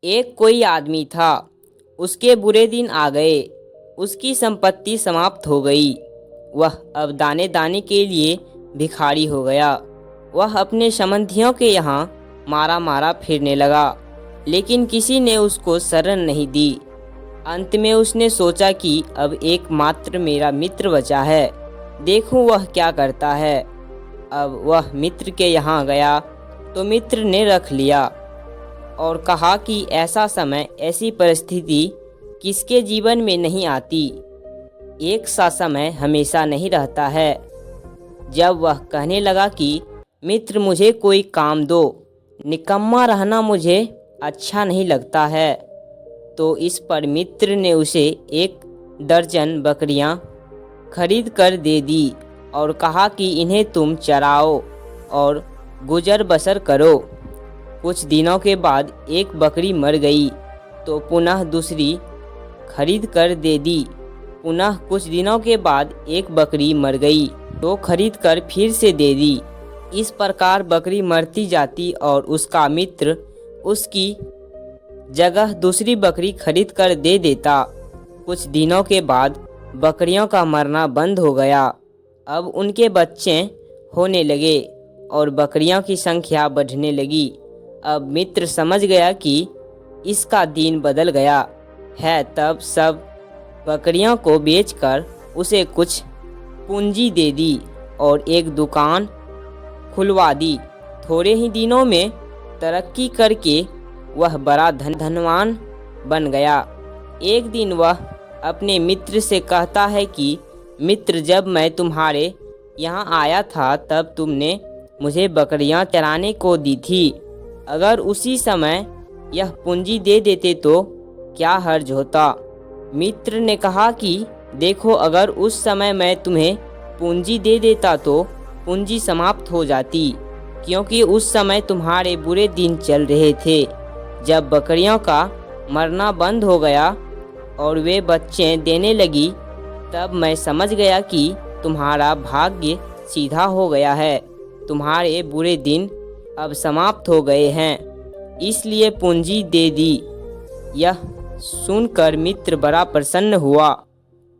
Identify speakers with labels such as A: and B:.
A: एक कोई आदमी था, उसके बुरे दिन आ गए। उसकी संपत्ति समाप्त हो गई। वह अब दाने दाने के लिए भिखारी हो गया। वह अपने संबंधियों के यहाँ मारा मारा फिरने लगा, लेकिन किसी ने उसको शरण नहीं दी। अंत में उसने सोचा कि अब एकमात्र मेरा मित्र बचा है, देखूं वह क्या करता है। अब वह मित्र के यहाँ गया तो मित्र ने रख लिया और कहा कि ऐसा समय, ऐसी परिस्थिति किसके जीवन में नहीं आती। एक सा समय हमेशा नहीं रहता है। जब वह कहने लगा कि मित्र मुझे कोई काम दो, निकम्मा रहना मुझे अच्छा नहीं लगता है, तो इस पर मित्र ने उसे 1 दर्जन बकरियां खरीद कर दे दी और कहा कि इन्हें तुम चराओ और गुजर बसर करो। कुछ दिनों के बाद एक बकरी मर गई तो पुनः दूसरी खरीद कर दे दी। पुनः कुछ दिनों के बाद एक बकरी मर गई तो खरीद कर फिर से दे दी। इस प्रकार बकरी मरती जाती और उसका मित्र उसकी जगह दूसरी बकरी खरीद कर दे देता। कुछ दिनों के बाद बकरियों का मरना बंद हो गया। अब उनके बच्चे होने लगे और बकरियों की संख्या बढ़ने लगी। अब मित्र समझ गया कि इसका दिन बदल गया है, तब सब बकरियों को बेचकर उसे कुछ पूंजी दे दी और एक दुकान खुलवा दी। थोड़े ही दिनों में तरक्की करके वह बड़ा धनवान बन गया। एक दिन वह अपने मित्र से कहता है कि मित्र, जब मैं तुम्हारे यहाँ आया था तब तुमने मुझे बकरियाँ चराने को दी थी। अगर उसी समय यह पूंजी दे देते तो क्या हर्ज होता। मित्र ने कहा कि देखो, अगर उस समय मैं तुम्हें पूंजी दे देता तो पूंजी समाप्त हो जाती, क्योंकि उस समय तुम्हारे बुरे दिन चल रहे थे। जब बकरियों का मरना बंद हो गया और वे बच्चे देने लगी, तब मैं समझ गया कि तुम्हारा भाग्य सीधा हो गया है। तुम्हारे बुरे दिन अब समाप्त हो गए हैं, इसलिए पूंजी दे दी। यह सुनकर मित्र बड़ा प्रसन्न हुआ।